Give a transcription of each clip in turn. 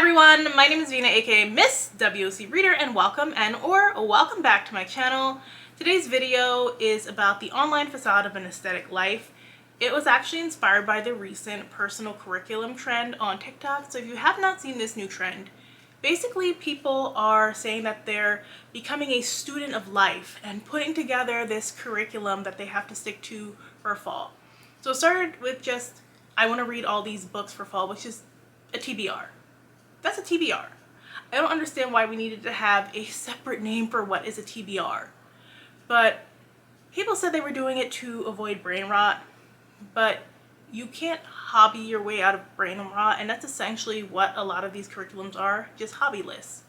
everyone, my name is Vina, aka Miss WOCReader, and welcome welcome back to my channel. Today's video is about the online facade of an aesthetic life. It was actually inspired by the recent personal curriculum trend on TikTok. So if you have not seen this new trend, basically people are saying that they're becoming a student of life and putting together this curriculum that they have to stick to for fall. So it started with just, I want to read all these books for fall, which is a TBR. That's a TBR. I don't understand why we needed to have a separate name for what is a TBR. But people said they were doing it to avoid brain rot, but you can't hobby your way out of brain rot, and that's essentially what a lot of these curriculums are, just hobby lists.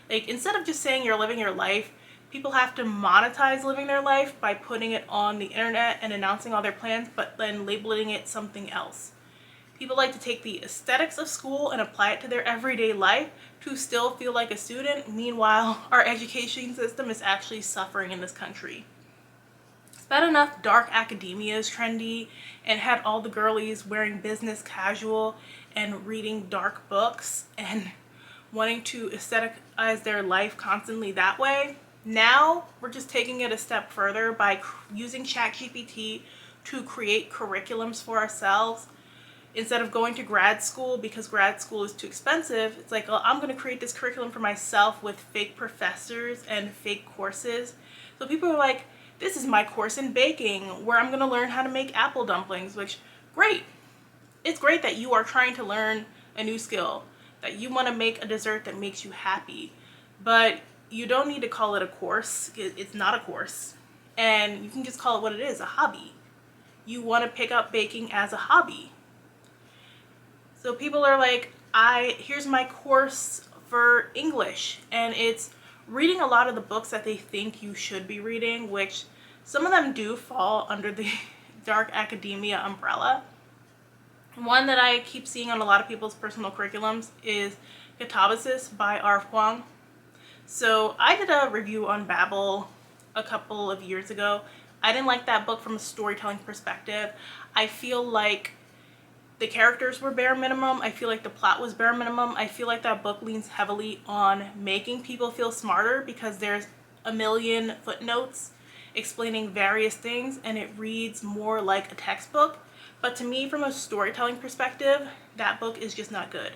Like, instead of just saying you're living your life, people have to monetize living their life by putting it on the internet and announcing all their plans, but then labeling it something else. People like to take the aesthetics of school and apply it to their everyday life to still feel like a student. Meanwhile, our education system is actually suffering in this country. It's bad enough dark academia is trendy and had all the girlies wearing business casual and reading dark books and wanting to aestheticize their life constantly that way. Now we're just taking it a step further by using ChatGPT to create curriculums for ourselves. Instead of going to grad school because grad school is too expensive, it's like, oh, I'm going to create this curriculum for myself with fake professors and fake courses. So people are like, this is my course in baking where I'm going to learn how to make apple dumplings, which, great. It's great that you are trying to learn a new skill, that you want to make a dessert that makes you happy, but you don't need to call it a course. It's not a course, and you can just call it what it is, a hobby. You want to pick up baking as a hobby. So people are like, here's my course for English, and it's reading a lot of the books that they think you should be reading, which some of them do fall under the dark academia umbrella. One that I keep seeing on a lot of people's personal curriculums is Catabasis by R. Huang. So I did a review on Babbel a couple of years ago. I didn't like that book from a storytelling perspective. I feel like the characters were bare minimum. I feel like the plot was bare minimum. I feel like that book leans heavily on making people feel smarter because there's a million footnotes explaining various things and it reads more like a textbook. But to me, from a storytelling perspective, that book is just not good.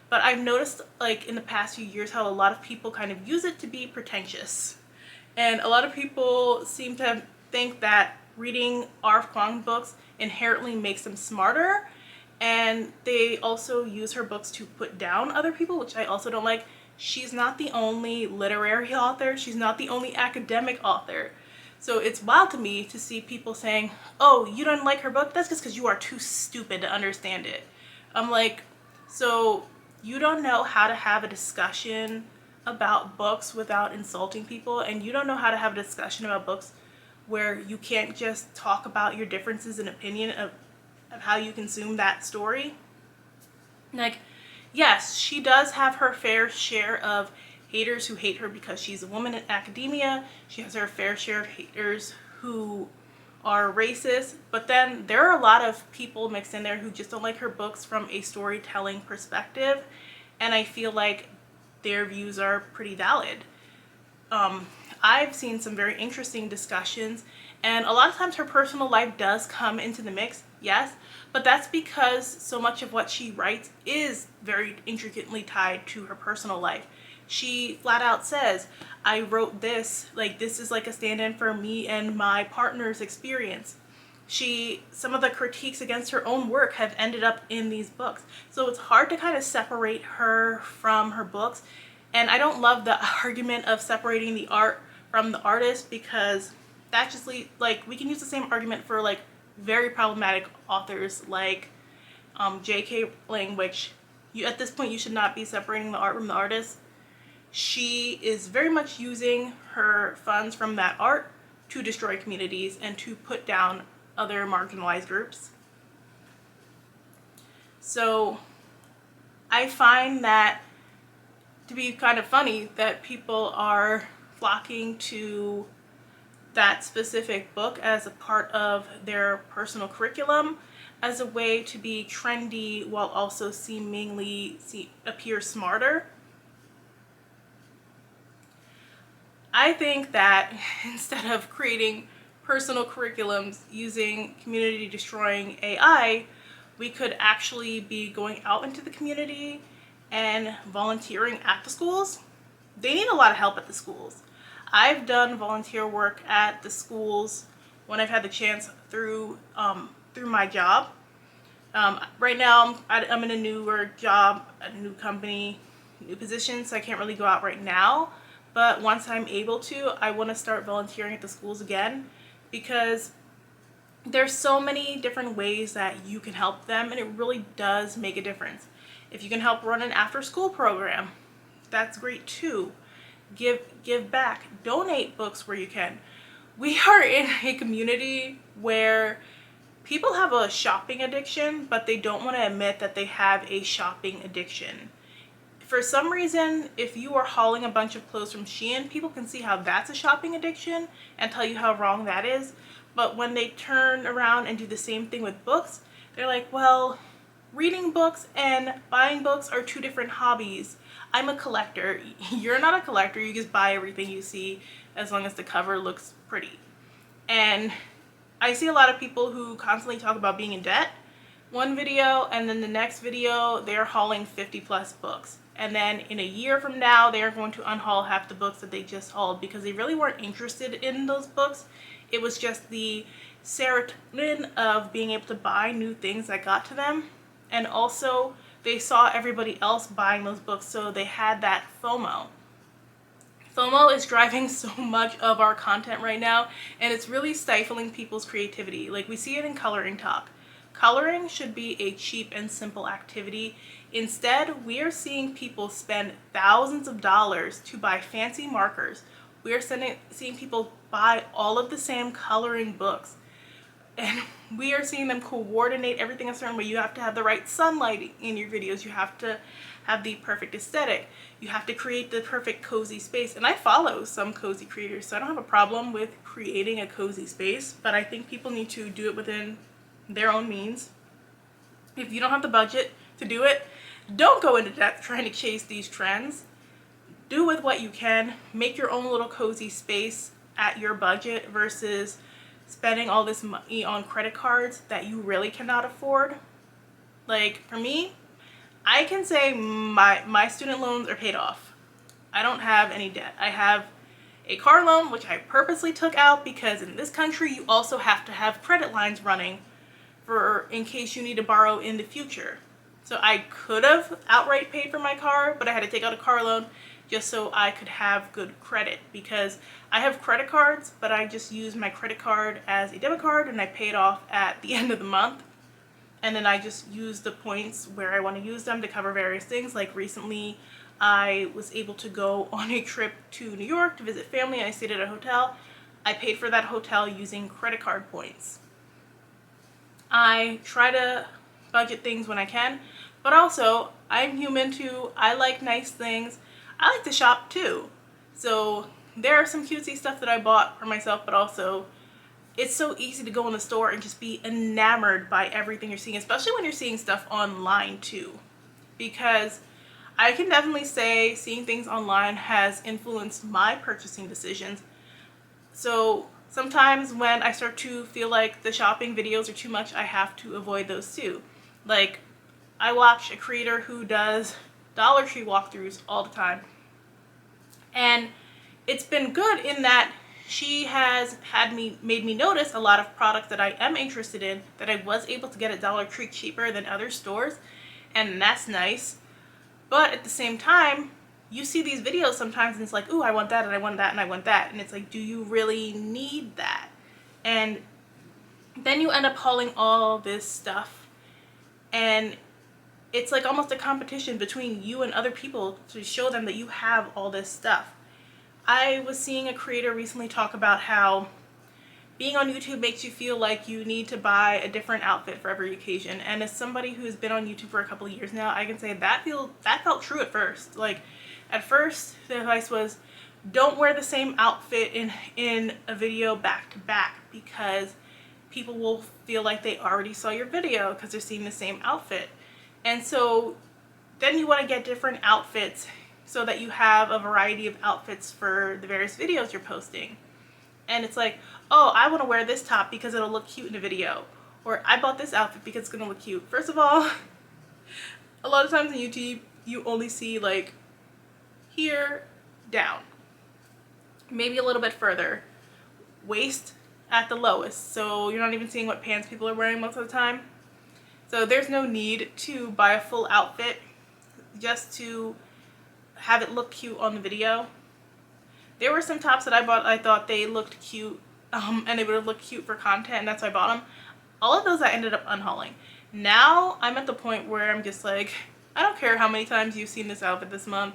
But I've noticed, like, in the past few years how a lot of people kind of use it to be pretentious. And a lot of people seem to think that reading R. Huang books inherently makes them smarter. And they also use her books to put down other people, which I also don't like. She's not the only literary author. She's not the only academic author. So it's wild to me to see people saying, oh, you don't like her book? That's just because you are too stupid to understand it. I'm like, so you don't know how to have a discussion about books without insulting people, and you don't know how to have a discussion about books where you can't just talk about your differences in opinion of how you consume that story. Like, yes, she does have her fair share of haters who hate her because she's a woman in academia. She has her fair share of haters who are racist, but then there are a lot of people mixed in there who just don't like her books from a storytelling perspective, and I feel like their views are pretty valid. I've seen some very interesting discussions, and a lot of times her personal life does come into the mix, yes, but that's because so much of what she writes is very intricately tied to her personal life. She flat out says, I wrote this, like, this is like a stand-in for me and my partner's experience. Some of the critiques against her own work have ended up in these books. So it's hard to kind of separate her from her books. And I don't love the argument of separating the art from the artist, because that just like, we can use the same argument for like very problematic authors like J.K. Rowling, which at this point you should not be separating the art from the artist. She is very much using her funds from that art to destroy communities and to put down other marginalized groups. So I find that to be kind of funny that people are flocking to that specific book as a part of their personal curriculum. as a way to be trendy while also seemingly appear smarter. I think that instead of creating personal curriculums using community destroying AI, we could actually be going out into the community and volunteering at the schools. They need a lot of help at the schools. I've done volunteer work at the schools when I've had the chance through my job. Right now I'm in a newer job, a new company, new position, so I can't really go out right now. But once I'm able to, I want to start volunteering at the schools again, because there's so many different ways that you can help them, and it really does make a difference. If you can help run an after-school program, that's great too. Give back. Donate books where you can. We are in a community where people have a shopping addiction, but they don't want to admit that they have a shopping addiction. For some reason, if you are hauling a bunch of clothes from Shein, people can see how that's a shopping addiction and tell you how wrong that is. But when they turn around and do the same thing with books, they're like, well, reading books and buying books are two different hobbies. I'm a collector. You're not a collector. You just buy everything you see as long as the cover looks pretty. And I see a lot of people who constantly talk about being in debt. One video, and then the next video they're hauling 50 plus books, and then in a year from now they're going to unhaul half the books that they just hauled because they really weren't interested in those books. It was just the serotonin of being able to buy new things that got to them, and also they saw everybody else buying those books, so they had that FOMO. FOMO is driving so much of our content right now, and it's really stifling people's creativity. Like, we see it in coloring talk. Coloring should be a cheap and simple activity. Instead, we are seeing people spend thousands of dollars to buy fancy markers. We are seeing people buy all of the same coloring books. And we are seeing them coordinate everything a certain way. You have to have the right sunlight in your videos. You have to have the perfect aesthetic. You have to create the perfect cozy space. And I follow some cozy creators, so I don't have a problem with creating a cozy space, but I think people need to do it within their own means. If you don't have the budget to do it, don't go into debt trying to chase these trends. Do with what you can. Make your own little cozy space at your budget versus spending all this money on credit cards that you really cannot afford. Like, for me, I can say my student loans are paid off. I don't have any debt. I have a car loan, which I purposely took out because in this country you also have to have credit lines running for in case you need to borrow in the future. So I could have outright paid for my car, but I had to take out a car loan just so I could have good credit, because I have credit cards, but I just use my credit card as a debit card and I pay it off at the end of the month. And then I just use the points where I want to use them to cover various things. Like recently, I was able to go on a trip to New York to visit family, and I stayed at a hotel. I paid for that hotel using credit card points. I try to budget things when I can, but also I'm human too. I like nice things. I like to shop too. So there are some cutesy stuff that I bought for myself, but also it's so easy to go in the store and just be enamored by everything you're seeing, especially when you're seeing stuff online too. Because I can definitely say seeing things online has influenced my purchasing decisions. So sometimes when I start to feel like the shopping videos are too much, I have to avoid those too. Like, I watch a creator who does Dollar Tree walkthroughs all the time. And it's been good in that she has made me notice a lot of products that I am interested in that I was able to get at Dollar Tree cheaper than other stores, and that's nice. But at the same time, you see these videos sometimes and it's like, ooh, I want that and I want that and I want that. And it's like, do you really need that? And then you end up hauling all this stuff. And it's like almost a competition between you and other people to show them that you have all this stuff. I was seeing a creator recently talk about how being on YouTube makes you feel like you need to buy a different outfit for every occasion. And as somebody who's been on YouTube for a couple of years now, I can say that felt true at first. Like, at first, the advice was, don't wear the same outfit in a video back to back, because people will feel like they already saw your video because they're seeing the same outfit. And so then you want to get different outfits so that you have a variety of outfits for the various videos you're posting. And it's like, oh, I want to wear this top because it'll look cute in a video. Or I bought this outfit because it's going to look cute. First of all, a lot of times on YouTube, you only see like here down, maybe a little bit further, waist at the lowest. So you're not even seeing what pants people are wearing most of the time. So there's no need to buy a full outfit just to have it look cute on the video. There were some tops that I bought, I thought they looked cute and they would have looked cute for content, and that's why I bought them. All of those I ended up unhauling. Now I'm at the point where I'm just like, I don't care how many times you've seen this outfit this month.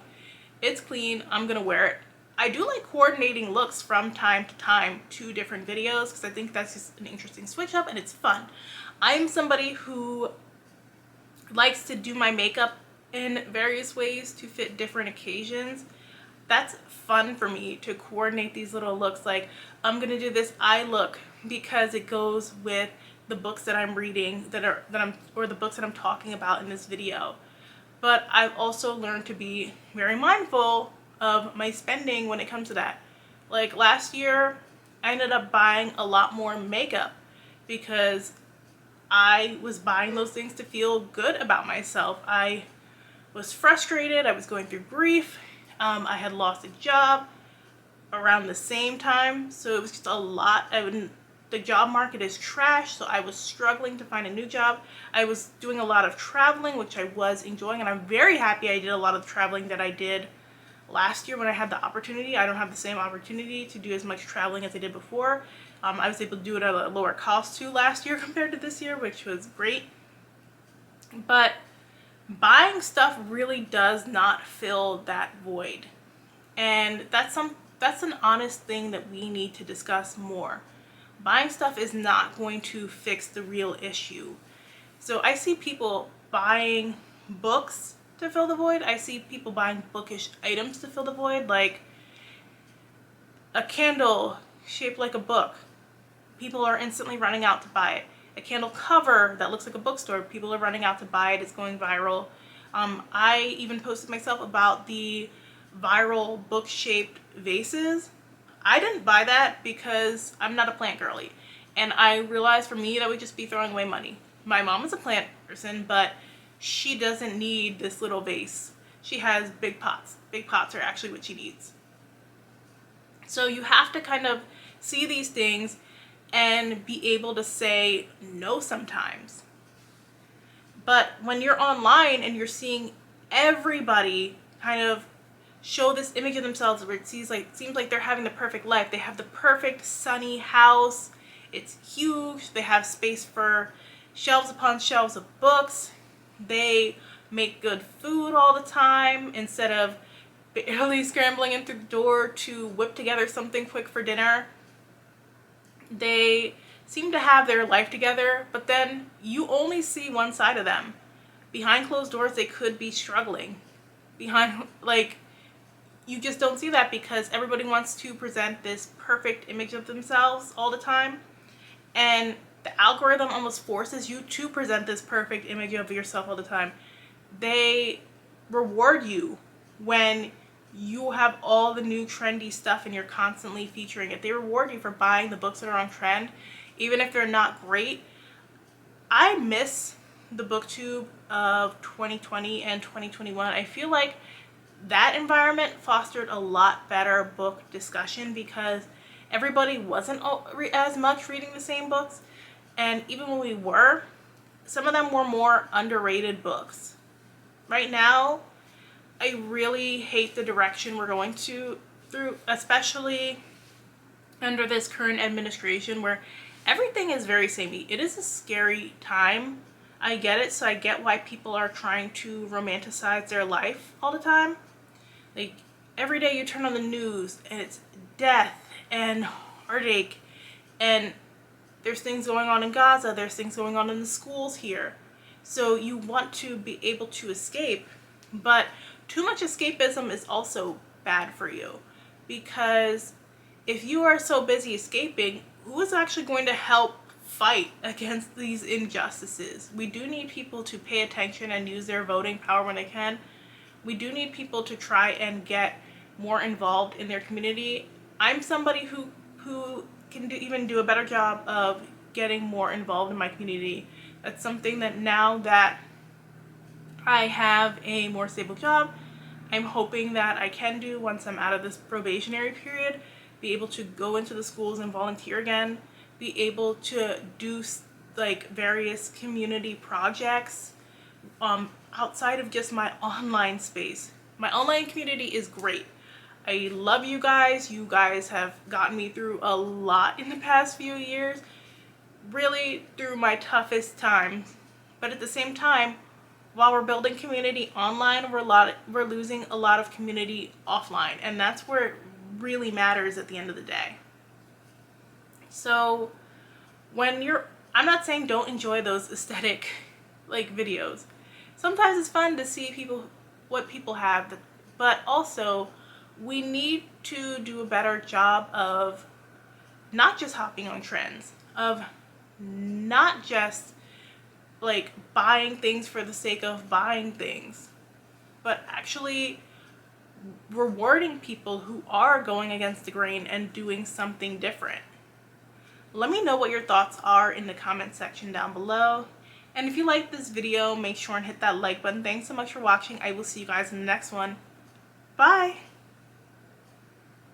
It's clean, I'm gonna wear it. I do like coordinating looks from time to time to different videos because I think that's just an interesting switch up and it's fun. I'm somebody who likes to do my makeup in various ways to fit different occasions. That's fun for me to coordinate these little looks. Like, I'm gonna do this eye look because it goes with the books that I'm reading or the books that I'm talking about in this video. But I've also learned to be very mindful of my spending when it comes to that. Like last year, I ended up buying a lot more makeup because I was buying those things to feel good about myself. I was frustrated, I was going through grief, I had lost a job around the same time, so it was just a lot. The job market is trash, so I was struggling to find a new job. I was doing a lot of traveling, which I was enjoying, and I'm very happy I did a lot of the traveling that I did last year when I had the opportunity. I don't have the same opportunity to do as much traveling as I did before. I was able to do it at a lower cost too last year compared to this year, which was great. But buying stuff really does not fill that void. And that's an honest thing that we need to discuss more. Buying stuff is not going to fix the real issue. So I see people buying books to fill the void. I see people buying bookish items to fill the void, like a candle shaped like a book. People are instantly running out to buy it. A candle cover that looks like a bookstore. People are running out to buy it. It's going viral. I even posted myself about the viral book-shaped vases. I didn't buy that because I'm not a plant girly. And I realized for me that would just be throwing away money. My mom is a plant person, but she doesn't need this little vase. She has big pots. Big pots are actually what she needs. So you have to kind of see these things and be able to say no sometimes. But when you're online and you're seeing everybody kind of show this image of themselves where it seems like they're having the perfect life. They have the perfect sunny house. It's huge. They have space for shelves upon shelves of books. They make good food all the time instead of barely scrambling in through the door to whip together something quick for dinner. They seem to have their life together, but then you only see one side of them. Behind closed doors, they could be struggling. You just don't see that because everybody wants to present this perfect image of themselves all the time. And the algorithm almost forces you to present this perfect image of yourself all the time. They reward you when you have all the new trendy stuff and you're constantly featuring it. They reward you for buying the books that are on trend, even if they're not great. I miss the booktube of 2020 and 2021. I feel like that environment fostered a lot better book discussion because everybody wasn't as much reading the same books. And even when we were, some of them were more underrated books. Right now, I really hate the direction we're going through, especially under this current administration where everything is very samey. It is a scary time. I get it, so I get why people are trying to romanticize their life all the time. Like, every day you turn on the news and it's death and heartache, and there's things going on in Gaza, there's things going on in the schools here. So you want to be able to escape, but too much escapism is also bad for you, because if you are so busy escaping, who is actually going to help fight against these injustices. We do need people to pay attention and use their voting power when they can. We do need people to try and get more involved in their community. I'm somebody who can even do a better job of getting more involved in my community. That's something that now that I have a more stable job, I'm hoping that I can do once I'm out of this probationary period, be able to go into the schools and volunteer again, be able to do like various community projects outside of just my online space. My online community is great. I love you guys. You guys have gotten me through a lot in the past few years, really through my toughest times. But at the same time, while we're building community online, we're losing a lot of community offline, and that's where it really matters at the end of the day. So I'm not saying don't enjoy those aesthetic like videos. Sometimes it's fun to see what people have, but also we need to do a better job of not just hopping on trends, of not just like buying things for the sake of buying things, but actually rewarding people who are going against the grain and doing something different. Let me know what your thoughts are in the comment section down below. And if you like this video, make sure and hit that like button. Thanks so much for watching. I will see you guys in the next one. Bye!